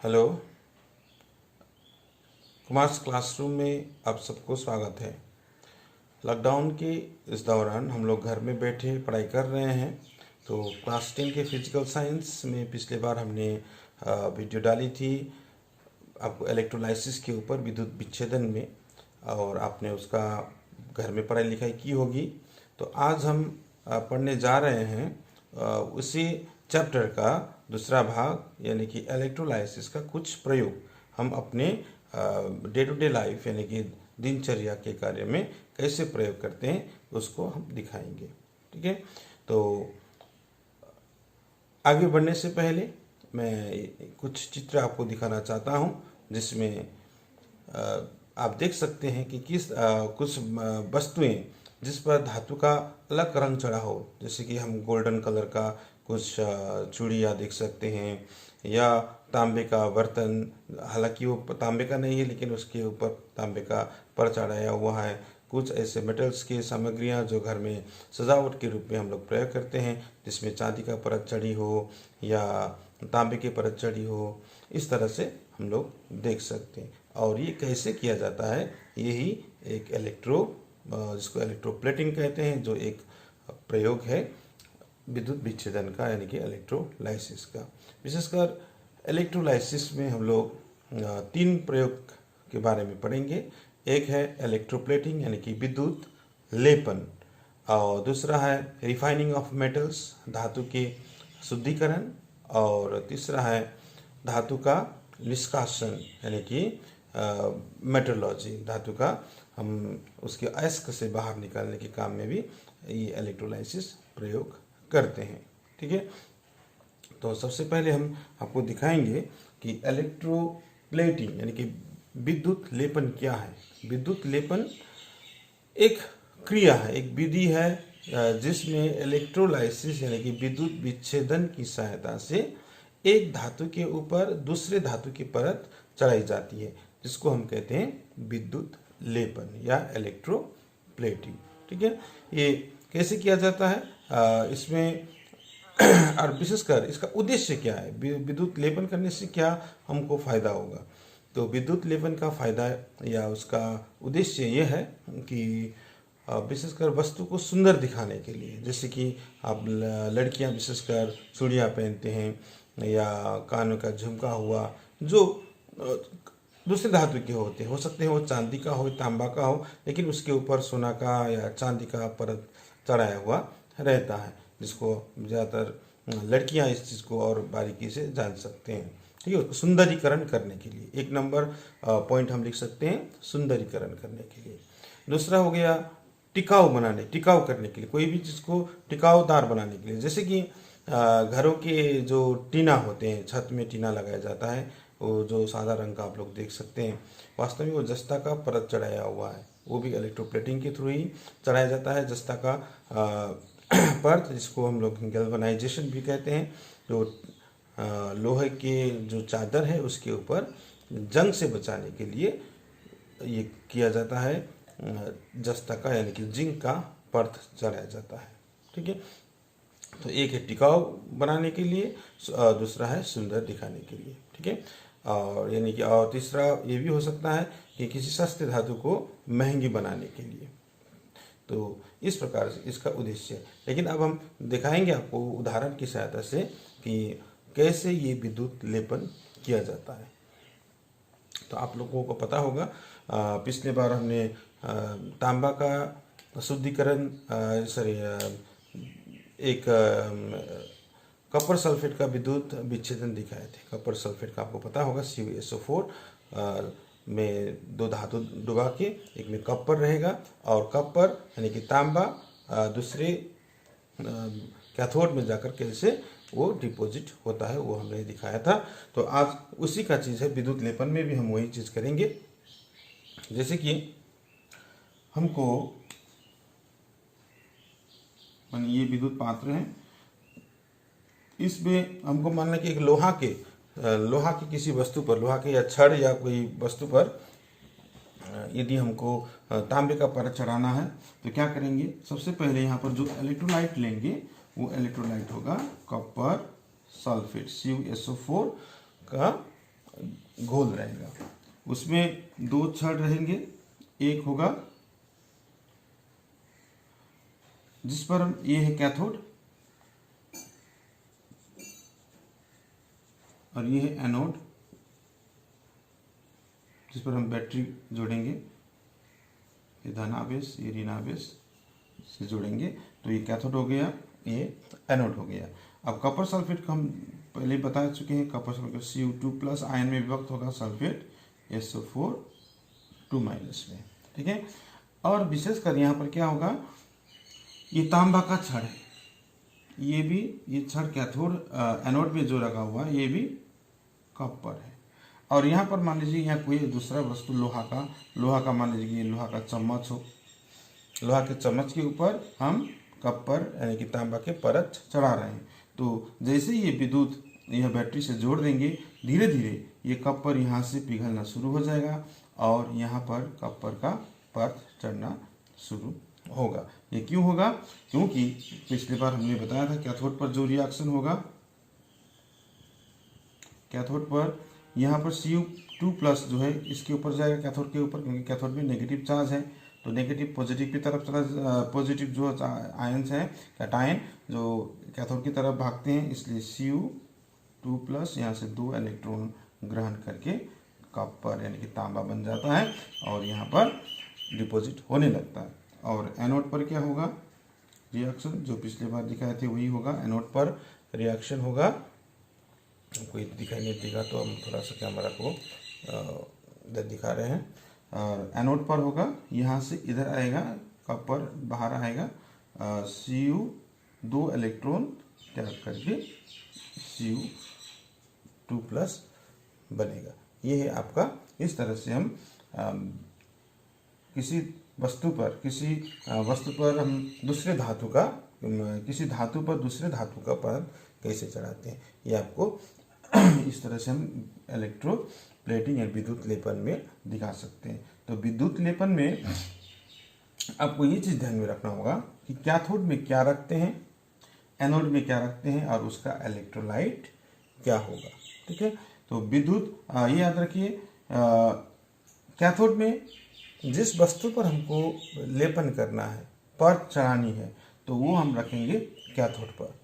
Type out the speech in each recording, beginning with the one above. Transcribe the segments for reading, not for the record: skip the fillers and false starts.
Hello, Kumars classroom में आप सबको स्वागत है। लॉकडाउन के इस दौरान हम लोग घर में बैठे पढ़ाई कर रहे हैं। तो क्लास 10 के फिजिकल साइंस में पिछले बार हमने वीडियो डाली थी आपको इलेक्ट्रोलाइसिस के ऊपर, विद्युत विच्छेदन में, और आपने उसका घर में पढ़ाई लिखाई की होगी। तो आज हम पढ़ने जा रहे हैं उसी चैप्टर का दूसरा भाग, यानी कि इलेक्ट्रोलाइसिस का कुछ प्रयोग हम अपने डे टू डे लाइफ यानी कि दिनचर्या के कार्य में कैसे प्रयोग करते हैं उसको हम दिखाएंगे। ठीक है, तो आगे बढ़ने से पहले मैं कुछ चित्र आपको दिखाना चाहता हूँ, जिसमें आप देख सकते हैं कि कुछ वस्तुएं जिस पर धातु का अलग रंग चढ़ा हो, जैसे कि हम गोल्डन कलर का कुछ चूड़ियाँ देख सकते हैं, या तांबे का बर्तन, हालांकि वो तांबे का नहीं है लेकिन उसके ऊपर तांबे का पर चढ़ाया हुआ है। कुछ ऐसे मेटल्स की सामग्रियां जो घर में सजावट के रूप में हम लोग प्रयोग करते हैं, जिसमें चांदी का परत चढ़ी हो या तांबे की परत चढ़ी हो, इस तरह से हम लोग देख सकते हैं। और ये कैसे किया जाता है, यही एक जिसको इलेक्ट्रोप्लेटिंग कहते हैं, जो एक प्रयोग है विद्युत विच्छेदन का, यानी कि इलेक्ट्रोलाइसिस का। विशेषकर इलेक्ट्रोलाइसिस में हम लोग 3 प्रयोग के बारे में पढ़ेंगे। एक है इलेक्ट्रोप्लेटिंग यानी कि विद्युत लेपन, और दूसरा है रिफाइनिंग ऑफ मेटल्स, धातु के शुद्धिकरण, और तीसरा है धातु का निष्कासन यानी कि मेट्रोलॉजी, धातु का हम उसके अयस्क से बाहर निकालने के काम में भी ये इलेक्ट्रोलाइसिस प्रयोग करते हैं। ठीक है, तो सबसे पहले हम आपको दिखाएंगे कि इलेक्ट्रोप्लेटिंग यानी कि विद्युत लेपन क्या है। विद्युत लेपन एक क्रिया है, एक विधि है जिसमें इलेक्ट्रोलाइसिस यानी कि विद्युत विच्छेदन की सहायता से एक धातु के ऊपर दूसरे धातु की परत चढ़ाई जाती है, जिसको हम कहते हैं विद्युत लेपन या इलेक्ट्रोप्लेटिंग। ठीक है, ये कैसे किया जाता है, इसमें और विशेषकर इसका उद्देश्य क्या है, विद्युत लेपन करने से क्या हमको फायदा होगा। तो विद्युत लेपन का फायदा या उसका उद्देश्य यह है कि विशेषकर वस्तु को सुंदर दिखाने के लिए, जैसे कि आप लड़कियां विशेषकर चूड़ियाँ पहनते हैं या कानों का झुमका हुआ, जो दूसरे धातु के होते हैं, हो सकते हैं वो चांदी का हो, तांबा का हो, लेकिन उसके ऊपर सोना का या चांदी का परत चढ़ाया हुआ रहता है, जिसको ज़्यादातर लड़कियां इस चीज़ को और बारीकी से जान सकते हैं। ठीक है, उसको सुंदरीकरण करने के लिए 1 नंबर पॉइंट हम लिख सकते हैं, सुंदरीकरण करने के लिए। दूसरा हो गया टिकाऊ करने के लिए, कोई भी चीज़ को टिकाऊदार बनाने के लिए, जैसे कि घरों के जो टीना होते हैं, छत में टीना लगाया जाता है, वो जो सादा रंग का आप लोग देख सकते हैं, वास्तव में वो जस्ता का परत चढ़ाया हुआ है, वो भी इलेक्ट्रोप्लेटिंग के थ्रू ही चढ़ाया जाता है। जस्ता का परत, जिसको हम लोग गैल्वेनाइजेशन भी कहते हैं, जो लोहे के जो चादर है उसके ऊपर जंग से बचाने के लिए ये किया जाता है, जस्ता का यानी कि जिंक का परत चढ़ाया जाता है। ठीक है, तो एक है टिकाऊ बनाने के लिए, दूसरा है सुंदर दिखाने के लिए। ठीक है, और यानी कि और तीसरा ये भी हो सकता है कि किसी सस्ते धातु को महंगी बनाने के लिए। तो इस प्रकार से इसका उद्देश्य है। लेकिन अब हम दिखाएंगे आपको उदाहरण की सहायता से कि कैसे ये विद्युत लेपन किया जाता है। तो आप लोगों को पता होगा, पिछले बार हमने तांबा का शुद्धिकरण एक कॉपर सल्फेट का विद्युत विच्छेदन दिखाए थे। कॉपर सल्फेट का आपको पता होगा, CuSO4 में 2 धातु डुबा के, एक में कॉपर रहेगा, और कॉपर यानी कि तांबा दूसरे कैथोड में जाकर कैसे वो डिपॉजिट होता है, वो हमने दिखाया था। तो आज उसी का चीज़ है, विद्युत लेपन में भी हम वही चीज़ करेंगे। जैसे कि हमको ये विद्युत पात्र है, इसमें हमको मानना कि एक लोहा के किसी वस्तु पर, लोहा के या छड़ या कोई वस्तु पर यदि हमको तांबे का परत चढ़ाना है, तो क्या करेंगे, सबसे पहले यहाँ पर जो इलेक्ट्रोलाइट लेंगे वो इलेक्ट्रोलाइट होगा कॉपर सल्फेट, CuSO4 का घोल रहेगा। उसमें दो छड़ रहेंगे, एक होगा जिस पर ये है कैथोड और ये है एनोड, जिस पर हम बैटरी जोड़ेंगे। ये धनावेश, ये ऋणावेश से जोड़ेंगे, तो ये कैथोड हो गया, ये एनोड हो गया। अब कॉपर सल्फेट को हम पहले बता चुके हैं, कॉपर सल्फेट Cu2+ आयन में विभक्त होगा सल्फेट SO4 2- में, ठीक है। और विशेषकर यहाँ पर क्या होगा, ये तांबा का छड़ है, ये भी, ये छड़ कैथोड एनोड में जो लगा हुआ है ये भी कॉपर है। और यहाँ पर मान लीजिए यहाँ कोई दूसरा वस्तु लोहा का मान लीजिए ये लोहा का चम्मच हो, लोहा के चम्मच के ऊपर हम कॉपर यानी कि तांबा के परत चढ़ा रहे हैं, तो जैसे ये विद्युत यह बैटरी से जोड़ देंगे, धीरे धीरे ये कॉपर यहाँ से पिघलना शुरू हो जाएगा और यहाँ पर कॉपर का परत चढ़ना शुरू होगा। ये क्यों होगा, क्योंकि पिछली बार हमने बताया था कैथोड पर जो रिएक्शन होगा, कैथोड पर यहाँ पर Cu2+ जो है इसके ऊपर जाएगा कैथोड के ऊपर, क्योंकि कैथोड में नेगेटिव चार्ज है, तो नेगेटिव पॉजिटिव की तरफ चला, पॉजिटिव जो आयंस है कैटायन जो कैथोड की तरफ भागते हैं, इसलिए Cu2+ यहाँ से 2 इलेक्ट्रॉन ग्रहण करके कॉपर यानी कि तांबा बन जाता है और यहाँ पर डिपॉजिट होने लगता है। और एनोड पर क्या होगा रिएक्शन, जो पिछले बार दिखाए थे वही होगा। एनोड पर रिएक्शन होगा, कोई दिखाई नहीं देगा तो हम थोड़ा सा कैमरा को इधर दिखा रहे हैं। और एनोड पर होगा, यहाँ से इधर आएगा कॉपर, बाहर आएगा, Cu 2 इलेक्ट्रॉन त्याग करके Cu2+ बनेगा। ये है आपका, इस तरह से हम किसी वस्तु पर हम दूसरे धातु का, किसी धातु पर दूसरे धातु का परत कैसे चढ़ाते हैं, ये आपको इस तरह से हम इलेक्ट्रोप्लेटिंग या विद्युत लेपन में दिखा सकते हैं। तो विद्युत लेपन में आपको ये चीज़ ध्यान में रखना होगा कि कैथोड में क्या रखते हैं, एनोड में क्या रखते हैं और उसका इलेक्ट्रोलाइट क्या होगा, ठीक है। तो विद्युत ये याद रखिए, कैथोड में जिस वस्तु पर हमको लेपन करना है, परत चढ़ानी है, तो वो हम रखेंगे कैथोड पर।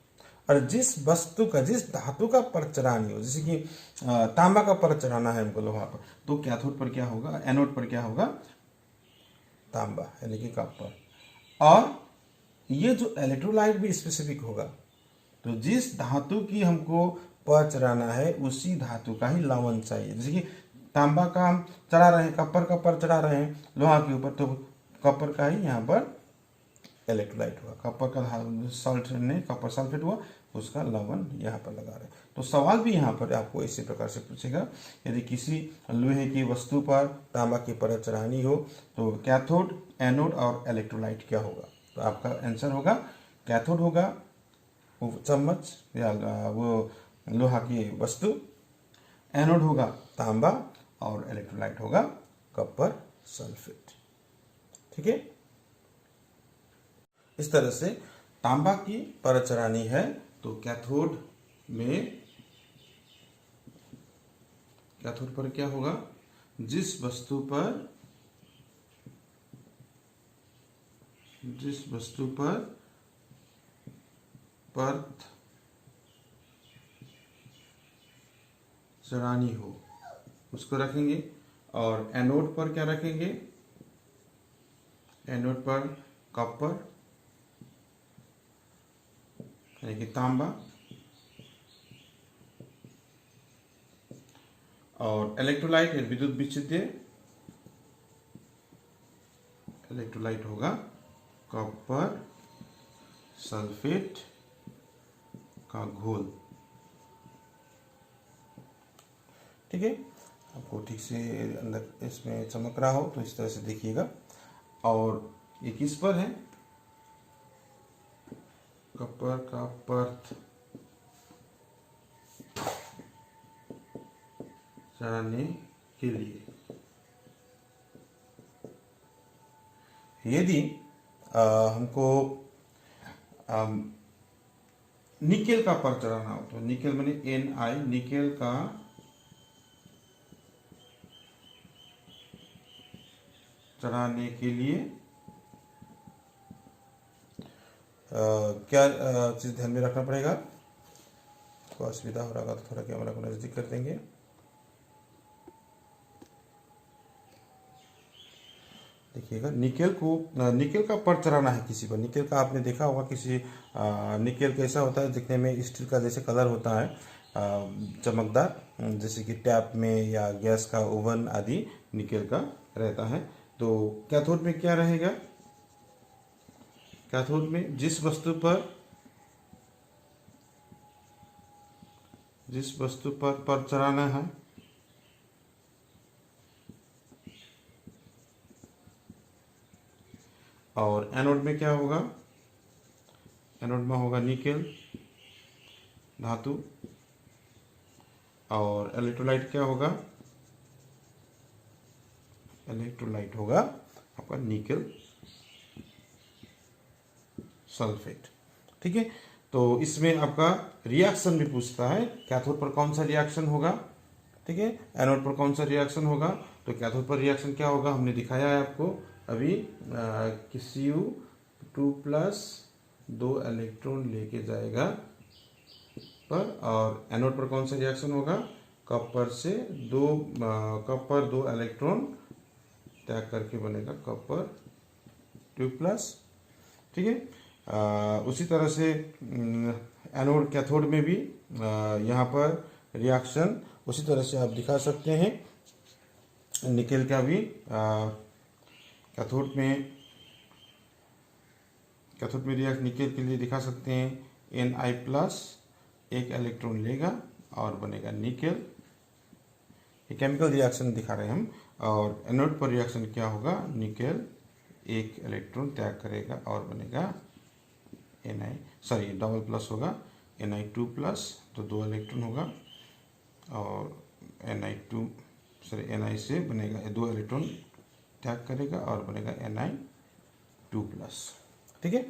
और जिस वस्तु का, जिस धातु का परत चढ़ानी हो, जैसे कि तांबा का परत चढ़ाना है हमको लोहा पर, तो कैथोड पर क्या होगा, एनोड पर क्या होगा, तांबा यानी कि कॉपर। और ये जो इलेक्ट्रोलाइट भी स्पेसिफिक होगा, तो जिस धातु की हमको परत चढ़ाना है उसी धातु का ही लवण चाहिए। जैसे कि तांबा का हम चढ़ा रहे हैं, कॉपर का परत चढ़ा रहे हैं लोहा के ऊपर, तो कॉपर का ही यहाँ पर इलेक्ट्रोलाइट हुआ, कॉपर का सॉल्ट ने कॉपर सल्फेट हुआ, उसका लवण यहाँ पर लगा रहे हैं। तो सवाल भी यहाँ पर आपको इसी प्रकार से पूछेगा, यदि किसी लोहे की वस्तु पर तांबा की परत चढ़ानी हो तो कैथोड, एनोड और इलेक्ट्रोलाइट क्या होगा, तो आपका आंसर होगा कैथोड होगा वो चम्मच या वो लोहा की वस्तु, एनोड होगा तांबा और इलेक्ट्रोलाइट होगा कॉपर सल्फेट, ठीक है। इस तरह से तांबा की परत चढ़ानी है तो कैथोड पर क्या होगा, जिस वस्तु पर परत चढ़ानी हो उसको रखेंगे। और एनोड पर क्या रखेंगे, एनोड पर कॉपर यानी कि तांबा, और इलेक्ट्रोलाइट या विद्युत विच्छेद्य, इलेक्ट्रोलाइट होगा कॉपर सल्फेट का घोल, ठीक है। आपको ठीक से अंदर इसमें चमक रहा हो तो इस तरह से देखिएगा। और ये किस पर है, कॉपर का परत चढ़ाने के लिए। यदि हमको निकेल का परत चढ़ाना हो तो निकेल माने Ni, निकेल का चढ़ाने के लिए क्या चीज़ ध्यान में रखना पड़ेगा। तो असुविधा हो रहा तो थोड़ा कैमरा को नज़दीक कर देंगे। देखिएगा, निकेल का पर चढ़ाना है किसी पर। निकेल का आपने देखा होगा किसी निकेल कैसा होता है, दिखने में स्टील का जैसे कलर होता है, चमकदार, जैसे कि टैप में या गैस का ओवन आदि निकेल का रहता है। तो कैथोड में क्या रहेगा, कैथोड में जिस वस्तु पर चढ़ाना है और एनोड में क्या होगा, एनोड में होगा निकेल धातु और इलेक्ट्रोलाइट क्या होगा, इलेक्ट्रोलाइट होगा आपका निकेल सल्फेट। ठीक है, तो इसमें आपका रिएक्शन भी पूछता है, कैथोड पर कौन सा रिएक्शन होगा, ठीक है, एनोड पर कौन सा रिएक्शन होगा। तो कैथोड पर रिएक्शन क्या होगा हमने दिखाया है आपको अभी कि Cu2+ 2 इलेक्ट्रॉन लेके जाएगा पर, और एनोड पर कौन सा रिएक्शन होगा, कॉपर पर 2 इलेक्ट्रॉन त्याग करके बनेगा कॉपर 2+। ठीक है, उसी तरह से एनोड कैथोड में भी यहाँ पर रिएक्शन उसी तरह से आप दिखा सकते हैं। निकेल का भी कैथोड में रिएक्ट निकेल के लिए दिखा सकते हैं Na+, 1 इलेक्ट्रॉन लेगा और बनेगा निकेल। ये केमिकल रिएक्शन दिखा रहे हैं हम। और एनोड पर रिएक्शन क्या होगा, निकेल 1 इलेक्ट्रॉन त्याग करेगा और बनेगा डबल प्लस होगा Na2+, तो 2 इलेक्ट्रॉन होगा और Na से बनेगा 2 इलेक्ट्रॉन त्याग करेगा और बनेगा Na2+। ठीक है,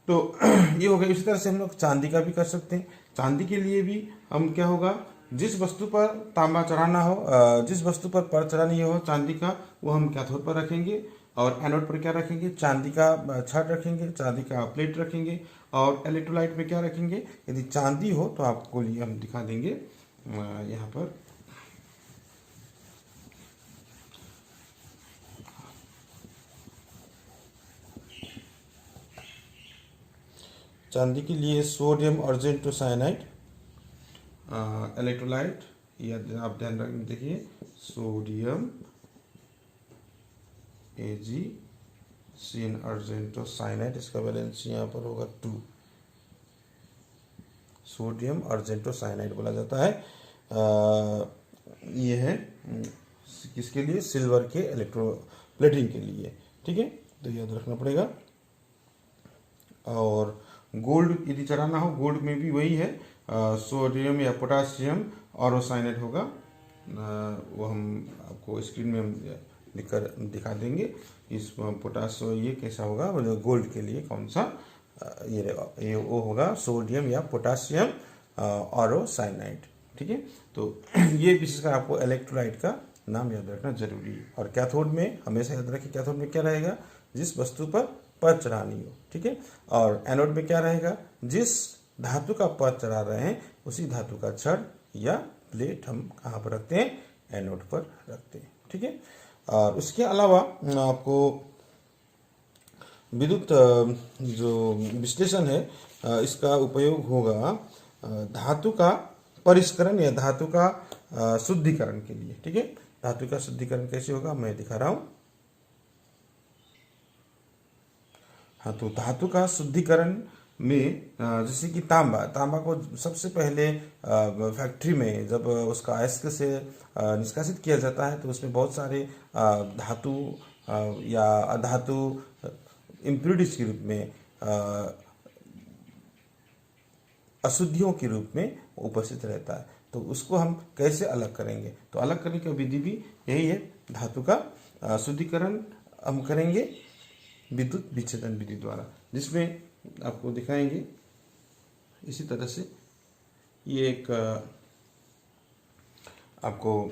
तो ये हो गया। इसी तरह से हम लोग चांदी का भी कर सकते हैं। चांदी के लिए भी हम क्या होगा, जिस वस्तु पर तांबा चढ़ाना हो, जिस वस्तु पर चढ़ानी हो चांदी का, वो हम कैथोड पर रखेंगे और एनोड पर क्या रखेंगे, चांदी का छड़ रखेंगे, चांदी का प्लेट रखेंगे। और इलेक्ट्रोलाइट में क्या रखेंगे, यदि चांदी हो तो आपको लिए हम दिखा देंगे यहाँ पर। चांदी के लिए सोडियम अर्जेंटो साइनाइड इलेक्ट्रोलाइट, या आप ध्यान रखें, देखिए सोडियम AgCN अर्जेंटो साइनाइड, इसका वैलेंस यहाँ पर होगा 2। सोडियम अर्जेंटो साइनाइड बोला जाता है। ये है किसके लिए, सिल्वर के इलेक्ट्रोप्लेटिंग के लिए। ठीक है, तो याद रखना पड़ेगा। और गोल्ड यदि चढ़ाना हो, गोल्ड में भी वही है, सोडियम या पोटासियम ऑरोसाइनेट होगा। वो हम आपको स्क्रीन में हम लिखकर दिखा देंगे। इस पोटासियम ये कैसा होगा, गोल्ड के लिए कौन सा, ये वो होगा सोडियम या पोटासियम ऑरोसाइनाइड। ठीक है, तो ये विशेषकर आपको इलेक्ट्रोलाइट का नाम याद रखना जरूरी है। और कैथोड में हमेशा याद रखिए, कैथोड में क्या रहेगा, जिस वस्तु पर चढ़ानी हो। ठीक है, और एनोड में क्या रहेगा, जिस धातु का पर चढ़ा रहे हैं उसी धातु का छड़ या प्लेट हम कहाँ पर रखते हैं, एनोड पर रखते हैं। ठीक है, और उसके अलावा आपको विद्युत जो विश्लेषण है इसका उपयोग होगा धातु का परिष्करण या धातु का शुद्धिकरण के लिए। ठीक है, धातु का शुद्धिकरण कैसे होगा मैं दिखा रहा हूँ। हाँ, तो धातु का शुद्धिकरण में जैसे कि तांबा को सबसे पहले फैक्ट्री में जब उसका अयस्क से निष्कासित किया जाता है तो उसमें बहुत सारे धातु या अधातु इम्प्यूरिटीज के रूप में, अशुद्धियों के रूप में उपस्थित रहता है। तो उसको हम कैसे अलग करेंगे, तो अलग करने का विधि भी यही है, धातु का शुद्धिकरण हम करेंगे विद्युत विच्छेदन विधि द्वारा, जिसमें आपको दिखाएंगे इसी तरह से। ये एक आपको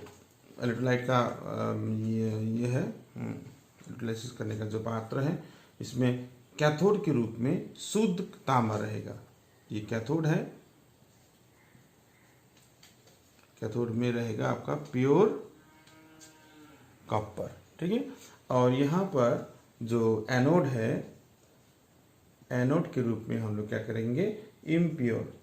इलेक्ट्रोलाइट का ये है यूटिलाइज करने का जो पात्र है, इसमें कैथोड के रूप में शुद्ध तांबा रहेगा। ये कैथोड है, कैथोड में रहेगा आपका प्योर कॉपर, ठीक है। और यहाँ पर जो एनोड है, एनोड के रूप में हम लोग क्या करेंगे, इम्प्योर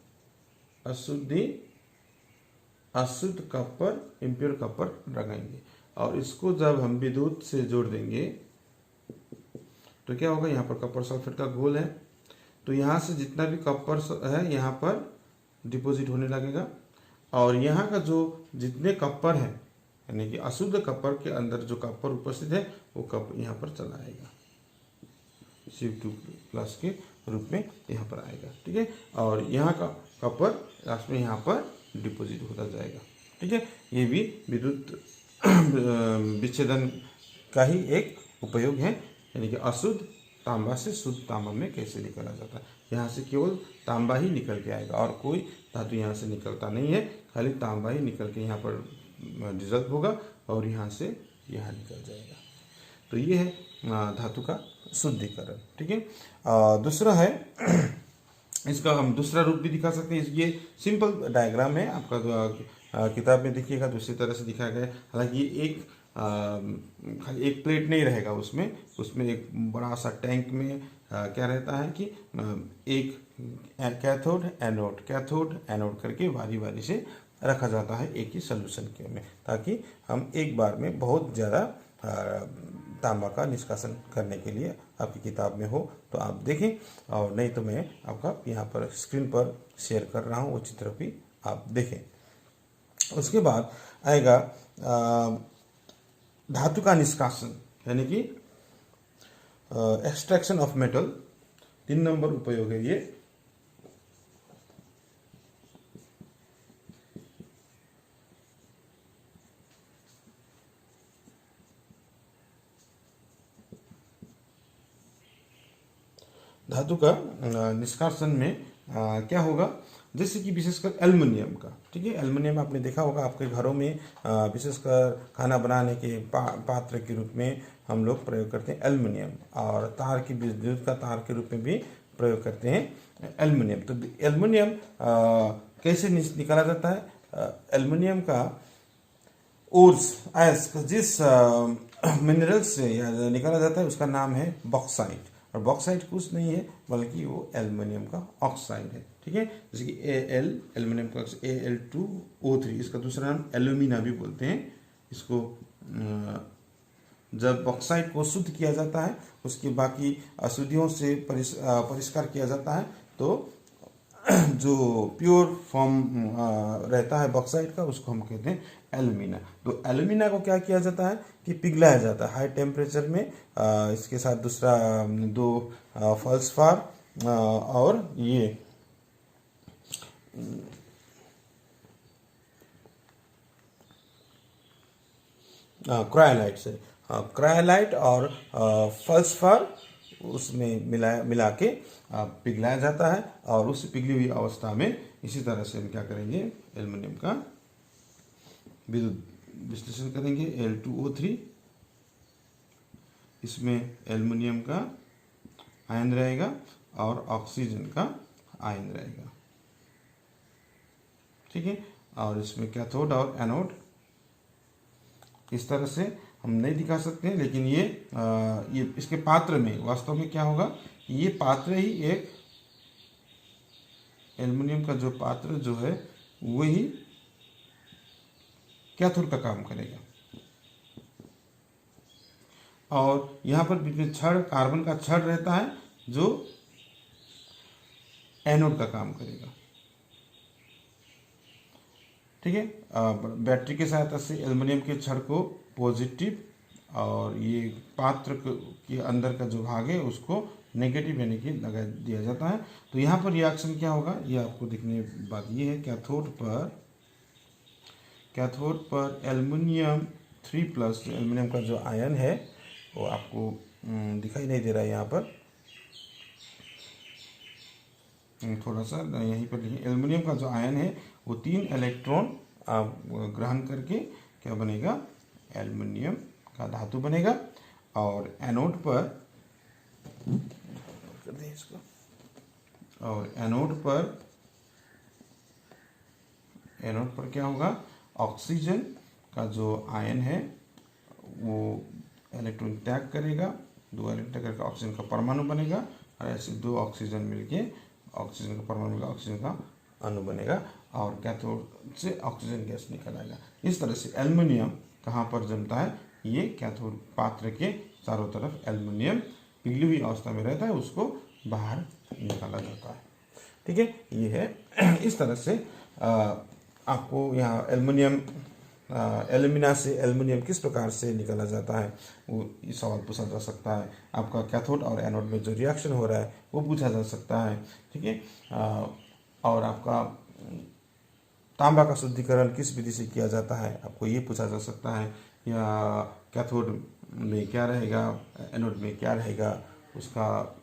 अशुद्ध कॉपर, इम्प्योर कॉपर लगाएंगे। और इसको जब हम विद्युत से जोड़ देंगे तो क्या होगा, यहाँ पर कॉपर सल्फेट का घोल है, तो यहाँ से जितना भी कॉपर है यहाँ पर डिपॉजिट होने लगेगा। और यहाँ का जो जितने कॉपर है, यानी कि अशुद्ध कॉपर के अंदर जो कॉपर उपस्थित है वो कॉपर यहाँ पर चला आएगा, Cu2+ के रूप में यहाँ पर आएगा, ठीक है। और यहाँ का कॉपर लास्ट में यहाँ पर डिपॉजिट होता जाएगा, ठीक है। ये भी विद्युत विच्छेदन का ही एक उपयोग है, यानी कि अशुद्ध तांबा से शुद्ध तांबा में कैसे निकाला जाता है। यहाँ से केवल तांबा ही निकल के आएगा और कोई धातु यहाँ से निकलता नहीं है, खाली तांबा ही निकल के यहाँ पर डिजल्व होगा और यहाँ से यहाँ निकल जाएगा। तो ये है धातु का शुद्धिकरण, ठीक है। दूसरा है इसका हम दूसरा रूप भी दिखा सकते हैं। ये सिंपल डायग्राम है, आपका किताब में देखिएगा दूसरी तरह से दिखाया गया है। हालांकि ये खाली एक प्लेट नहीं रहेगा, उसमें एक बड़ा सा टैंक में क्या रहता है कि एक कैथोड एनोड करके बारी बारी से रखा जाता है एक ही सोल्यूशन के में, ताकि हम एक बार में बहुत ज़्यादा तांबा का निष्कासन करने के लिए आपकी किताब में हो तो आप देखें, और नहीं तो मैं आपका यहाँ पर स्क्रीन पर शेयर कर रहा हूँ, वो चित्र भी आप देखें। उसके बाद आएगा धातु का निष्कासन, यानी कि एक्सट्रैक्शन ऑफ मेटल। 3 नंबर उपयोग है ये। धातु का निष्कासन में क्या होगा, जैसे कि विशेषकर एल्युमिनियम का, ठीक है। एल्युमिनियम आपने देखा होगा आपके घरों में विशेषकर खाना बनाने के पात्र के रूप में हम लोग प्रयोग करते हैं एल्युमिनियम, और तार की विद्युत का तार के रूप में भी प्रयोग करते हैं एल्युमिनियम। तो एल्युमिनियम कैसे निकाला जाता है, एल्युमिनियम का ओर्स जिस मिनरल से निकाला जाता है उसका नाम है बॉक्साइट, और बॉक्साइट कुछ नहीं है बल्कि वो एल्युमिनियम का ऑक्साइड है, ठीक है। जैसे कि एल्युमिनियम का Al2O3, इसका दूसरा नाम एल्यूमिना भी बोलते हैं इसको। जब बॉक्साइट को शुद्ध किया जाता है, उसकी बाकी अशुद्धियों से परिष्कार किया जाता है, तो जो प्योर फॉर्म रहता है बॉक्साइट का, उसको हम कहते हैं एल्यूमिना। तो एल्यूमिना को क्या किया जाता है कि पिघलाया जाता है हाई टेम्परेचर में, इसके साथ दूसरा 2 फेल्सपार और ये क्रायोलाइट से क्रायोलाइट और फेल्सपार उसमें मिला के पिघलाया जाता है, और उस पिघली हुई अवस्था में इसी तरह से हम क्या करेंगे, एल्युमिनियम का विद्युत विश्लेषण करेंगे। Al2O3, इसमें एल्युमिनियम का आयन रहेगा और ऑक्सीजन का आयन रहेगा, ठीक है। और इसमें कैथोड और एनोड इस तरह से हम नहीं दिखा सकते हैं, लेकिन ये इसके पात्र में वास्तव में क्या होगा, ये पात्र ही एक एल्युमिनियम का जो पात्र जो है वही कैथोड का काम करेगा, और यहाँ पर बीच में छड़, कार्बन का छड़ रहता है जो एनोड का काम करेगा, ठीक है। बैटरी की सहायता से एल्युमिनियम के छड़ को पॉजिटिव, और ये पात्र के अंदर का जो भाग है उसको नेगेटिव यानी कि लगा दिया जाता है। तो यहाँ पर रिएक्शन क्या होगा, ये आपको देखने की बात ये है, कैथोड पर एल्युमिनियम 3+, एल्युमिनियम का जो आयन है वो आपको दिखाई नहीं दे रहा है यहाँ पर, थोड़ा सा यहीं पर लिखें। एल्युमिनियम का जो आयन है वो 3 इलेक्ट्रॉन ग्रहण करके क्या बनेगा, एल्युमिनियम का धातु बनेगा, और एनोड पर कर दें इसको, और एनोड पर क्या होगा, ऑक्सीजन का जो आयन है वो इलेक्ट्रॉन त्याग करेगा, 2 इलेक्ट्रॉन करके ऑक्सीजन का परमाणु बनेगा, और ऐसे 2 ऑक्सीजन मिलके ऑक्सीजन का परमाणु मिलकर ऑक्सीजन का अणु बनेगा, और कैथोड से ऑक्सीजन गैस निकल आएगा। इस तरह से एल्युमिनियम कहाँ पर जमता है, ये कैथोड पात्र के चारों तरफ एल्युमिनियम पिघली हुई अवस्था में रहता है, उसको बाहर निकाला जाता है। ठीक है, ये है। इस तरह से आपको यहाँ एल्यूमिना से एल्युमिनियम किस प्रकार से निकाला जाता है वो ये सवाल पूछा जा सकता है। आपका कैथोड और एनोड में जो रिएक्शन हो रहा है वो पूछा जा सकता है। ठीक है, और आपका तांबा का शुद्धिकरण किस विधि से किया जाता है आपको ये पूछा जा सकता है, या कैथोड में क्या रहेगा, एनोड में क्या रहेगा, उसका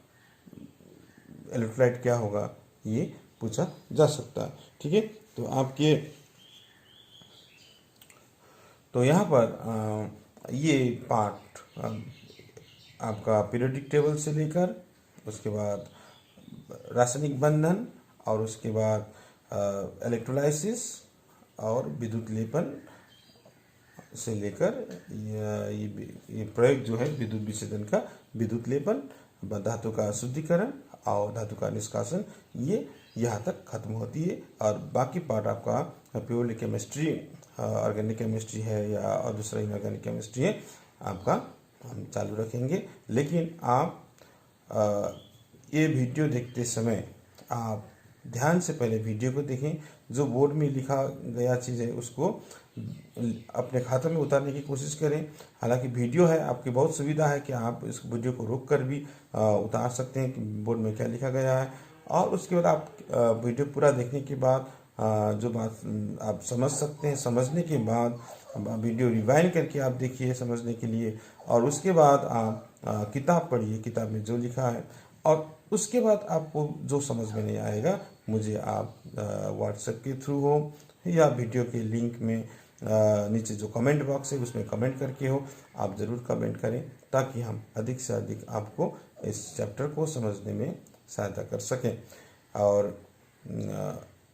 इलेक्ट्रोलाइट क्या होगा, ये पूछा जा सकता है। ठीक है, तो यहाँ पर ये पार्ट आपका पीरियोडिक टेबल से लेकर उसके बाद रासायनिक बंधन और उसके बाद इलेक्ट्रोलाइसिस और विद्युत लेपन से लेकर ये प्रयोग जो है विद्युत विच्छेदन का, विद्युत लेपन, धातु का शुद्धिकरण और धातु का निष्कासन, ये यहाँ तक खत्म होती है। और बाकी पार्ट आपका प्योरली केमिस्ट्री, ऑर्गेनिक केमिस्ट्री है या और दूसरा इनऑर्गेनिक केमिस्ट्री है, आपका हम चालू रखेंगे। लेकिन आप ये वीडियो देखते समय आप ध्यान से पहले वीडियो को देखें, जो बोर्ड में लिखा गया चीज़ है उसको अपने खाते में उतारने की कोशिश करें। हालांकि वीडियो है, आपकी बहुत सुविधा है कि आप इस वीडियो को रोक कर भी उतार सकते हैं कि बोर्ड में क्या लिखा गया है, और उसके बाद आप वीडियो पूरा देखने के बाद जो बात आप समझ सकते हैं, समझने के बाद वीडियो रिवाइंड करके आप देखिए समझने के लिए, और उसके बाद आप किताब पढ़िए, किताब में जो लिखा है, और उसके बाद आपको जो समझ में नहीं आएगा मुझे आप व्हाट्सएप के थ्रू हो या वीडियो के लिंक में नीचे जो कमेंट बॉक्स है उसमें कमेंट करके हो, आप ज़रूर कमेंट करें ताकि हम अधिक से अधिक आपको इस चैप्टर को समझने में सहायता कर सकें।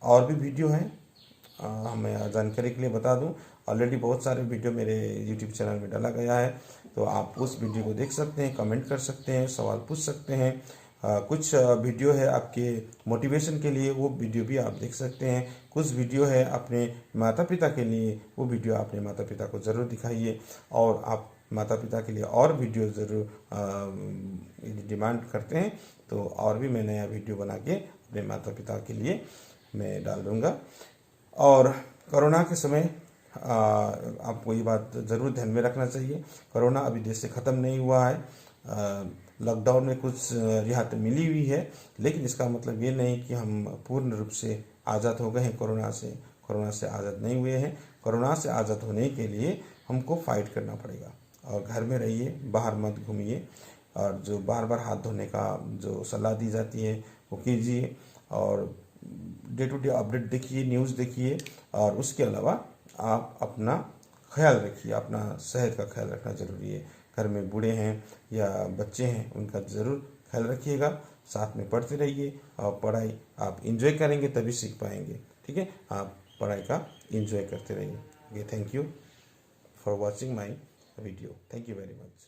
और भी वीडियो हैं, मैं जानकारी के लिए बता दूं, ऑलरेडी बहुत सारे वीडियो मेरे यूट्यूब चैनल में डाला गया है, तो आप उस वीडियो को देख सकते हैं, कमेंट कर सकते हैं, सवाल पूछ सकते हैं। कुछ वीडियो है आपके मोटिवेशन के लिए, वो वीडियो भी आप देख सकते हैं। कुछ वीडियो है अपने माता पिता के लिए, वो वीडियो अपने माता पिता को ज़रूर दिखाइए, और आप माता पिता के लिए और वीडियो ज़रूर डिमांड करते हैं तो और भी मैं नया वीडियो बना के अपने माता पिता के लिए मैं डाल दूँगा। और कोरोना के समय आपको ये बात ज़रूर ध्यान में रखना चाहिए, कोरोना अभी देश से ख़त्म नहीं हुआ है। लॉकडाउन में कुछ रियायत मिली हुई है, लेकिन इसका मतलब ये नहीं कि हम पूर्ण रूप से आज़ाद हो गए हैं कोरोना से आज़ाद नहीं हुए हैं। कोरोना से आज़ाद होने के लिए हमको फाइट करना पड़ेगा, और घर में रहिए, बाहर मत घूमिए, और जो बार बार हाथ धोने का जो सलाह दी जाती है वो कीजिए, और डे टू डे अपडेट देखिए, न्यूज़ देखिए, और उसके अलावा आप अपना ख्याल रखिए, अपना सेहत का ख्याल रखना ज़रूरी है। घर में बूढ़े हैं या बच्चे हैं उनका ज़रूर ख्याल रखिएगा, साथ में पढ़ते रहिए, और पढ़ाई आप इंजॉय करेंगे तभी सीख पाएंगे। ठीक है, आप पढ़ाई का इंजॉय करते रहिए। Okay, thank you for watching my video, thank you very much.